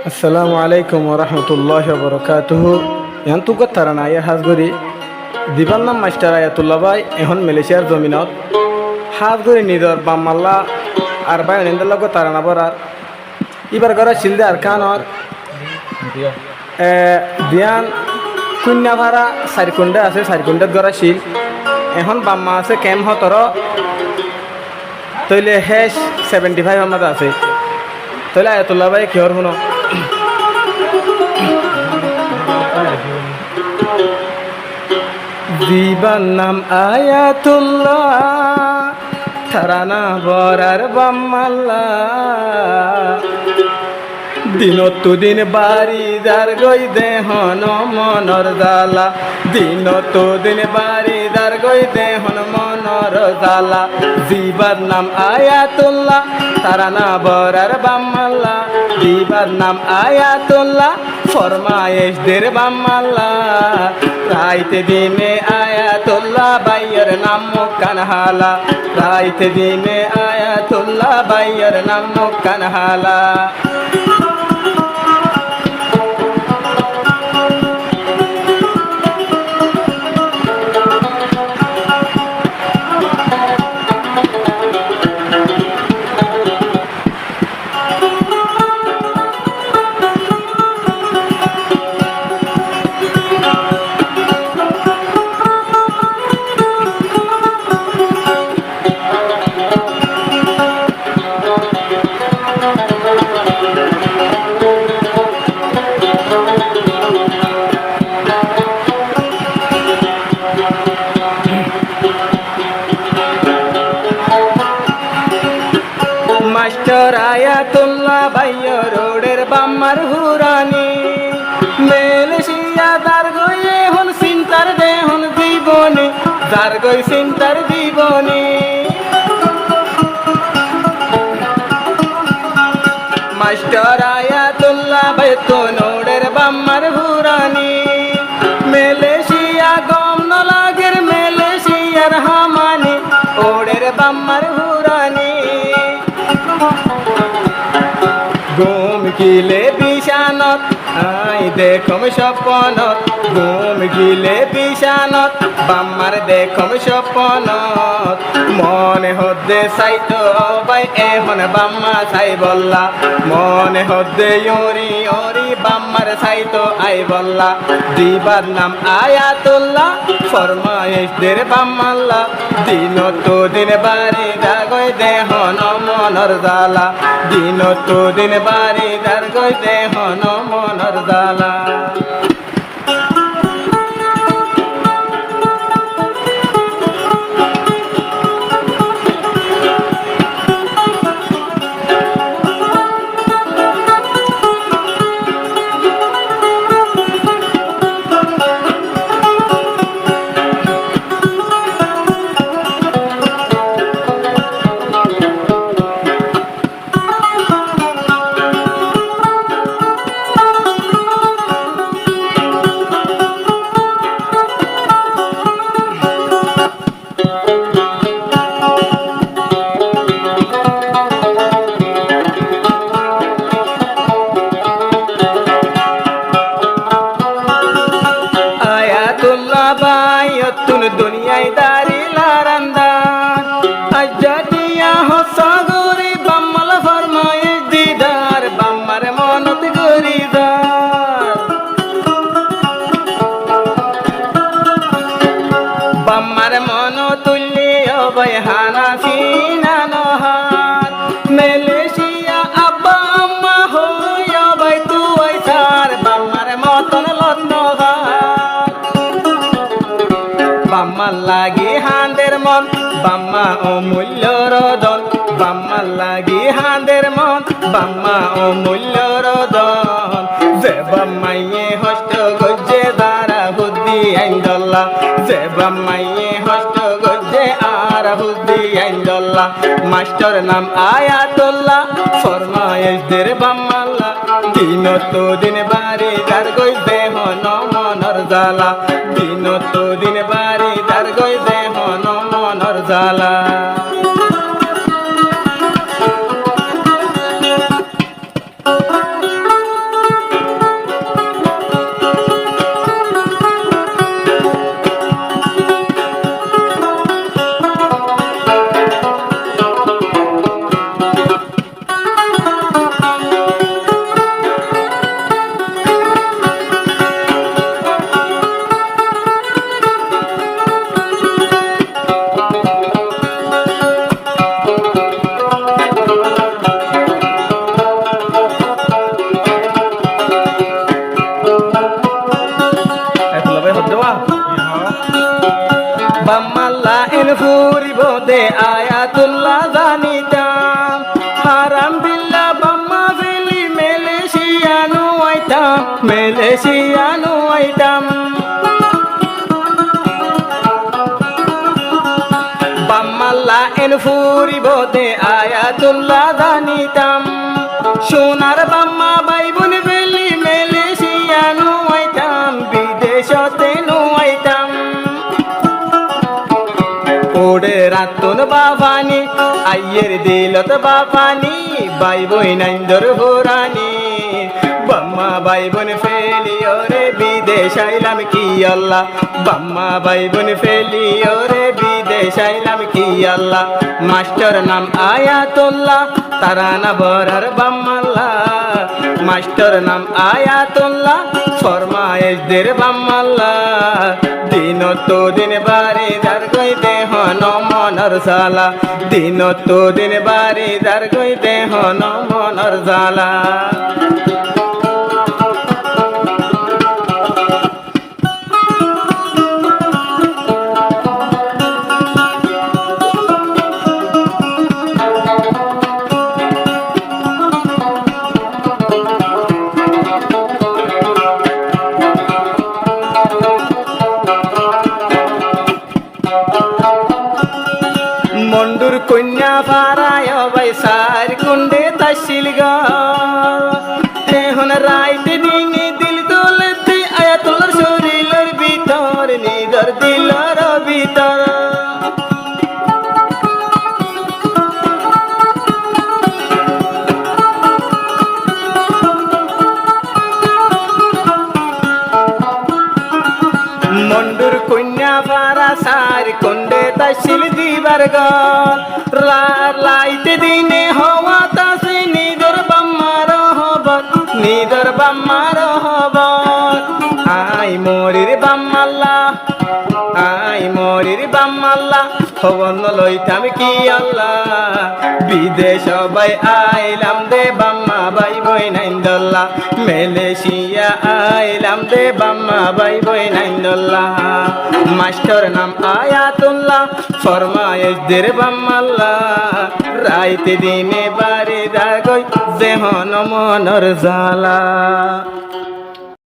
আসসালামু আলাইকুম ওরহমতুল্লাহ বরকাতুহু এখন তুকত তারানা ইয়া হাজগরি দিবার নাম মাস্টার আয়াতুল্লাহ ভাই এখন মালয়েশিয়ার জমিনত হাজগরি নিজর বাম্মাল্লা আর ভাই অনেন্দের লগ তারানা বরার এবার করা শিলদে আর খানর দিয়ান কন্যা ভাড়া চারিকুণ্ডে আছে চারিকুণ্ডত গড়া শিল এখন বাম্মা আছে কেম হতর তৈলে হেস 75 আমাদের আছে তৈলে আয়াতুল্লাহ ভাই কিহর শুনো দিবার নাম আয়াতুল্লাহ তারানা বরার বাম্মাল্লা দিনত দিন বাড়ি দার গই দেহন মনর জালা দিনত দিন বাড়ি দার গই দেহন মনর জালা দিবার নাম আয়াতুল্লাহ তারানা বরার বাম্মাল্লা দিবার নাম আয়াতুল্লাহ ফরমায়েশ দের বাম্মাল্লা রাইতে দিনে আয়াতুল্লাহ বাইয়ের নাম কানহালা রাইতে দিনে আয়াতুল্লাহ বাইয়ের নাম কানহালা মাস্টার আয়াতুল্লাহ বাইয় রোডের বাম্মার হুরানি মেলসিয়া দার গয়ে হন চিন্তার দেহন জীবনী দার গই চিন্তার জীবনী মাস্টার আয়াতুল্লাহ বাই তো নোডের বাম্মার হুরানি মেলসিয়া গম নলাগের মেলসিয়ার হামানি ওডের বাম্মার হুরানি ঘুম গিলে বিছানত আই দেখম স্বপ্নত ঘুম গিলে বিছানত বাম্মার দেখম স্বপ্নত মনে হদ্দে চাইতো বাই এখন বাম্মা চাই বললা মনে হদ্দে ইয়রি ইয়রি বাম্মার চাইতো আই বললা দিবার নাম আয়াতুল্লাহ ফরমায়েশ দের বাম্মাল্লা দিনত দিন বাড়ি দাগই দেহন মনর জালা দিনত দিন বাড়ি দাগই দেহন মনর জালা দুনিয়ায় দাঁড়ি লারান্দার আজাদিয়া হসাগরি বাম্মাল ফরমায়েশ দিদার বাম্মার মনত গরিদার বাম্মার মন তুল্লি অবয় হানা সিনা নহার মেলেশিয়া আব্বা আম্মা হই অবয় তুই সার বাম্মার মতন লত্নহার বাম্মার লাগি হাঁদের মন বাম্মা অমূল্য রদন বাম্মার লাগি হাঁদের মন বাম্মা অমূল্য রদন যে বাম্মাইয়ে হস্ত গজ্জে দ্বারা বুদ্ধি আইন্দল্লা যে বাম্মাইয়ে হস্ত গজ্জে আর বুদ্ধি আইন্দল্লা মাস্টার নাম আয়াতুল্লাহ ফরমায়েশ দের বাম্মাল্লা দিনত দিন বাড়ি দার গই দেহ মনর জালা দিনত দিন বাড়ি দার গই দেহ মনর জালা দেওয়া বাম্মাল্লা এন ফুরিব দে আয়াতুল্লাহ জানিতাম হারাম বিল্লা বাম্মা ফেলি মেলেশিয়ানো আইতাম বাম্মাল্লা এন ফুরিব দে আয়াতুল্লাহ জানিতাম সোনার বাম্মা বাইবুন ফেলি মেলেশিয়ানো আইতাম বিদেশতে নুয়াইতাম ওড়ে রাতুন বাবানি আইয়ের দিলত বাবানি বাই বই নাইন্দর হোরানি বাম্মা বাই বোন ফেলিও রে বিদেশ আইলাম কি আল্লাহ বাম্মা বাই বোন ফেলিও রে বিদেশ আইলাম কি আল্লাহ মাস্টার নাম আয়াতুল্লাহ তারানা বরার বাম্মাল্লাহ মাস্টার নাম আয়াতুল্লাহ ফরমায়েশ দের বাম্মাল্লাহ দিন তো দিন বারে দার গই দেহ নমনর জালা দিন তো দিন বারে দার গই দেহ নমনর জালা মন্ডুর কন্যা ফারায় বাই সার কুন্ডে তাসিল এখন রাইতে দিনে দিল দোলতে আয়াতুল্লাহর শরীরের ভিতর নিদর দিলর ভিতর মন্ডুর কন্যা ফারা সার কুন্ডে তাসিল দিবার গল লাইতে দিনে হওয়া তাসে নিদর বাম্মার হবত আই মরির বাম্মাল্লাহ হবন লইতাম কি আল্লাহ বিদেশ বাই আইলাম দে বাম্মা বাই বই নাইন্দল্লাহ মেলেশিয়া আইলাম দে বাম্মা বাই বই নাইন্দল্লাহ মাস্টার নাম আয়াতুল্লাহ ফরমায়েশ দের বাম্মাল্লাহ রাইতে দিনে বাড়ি দাগই যেহন মনর জালা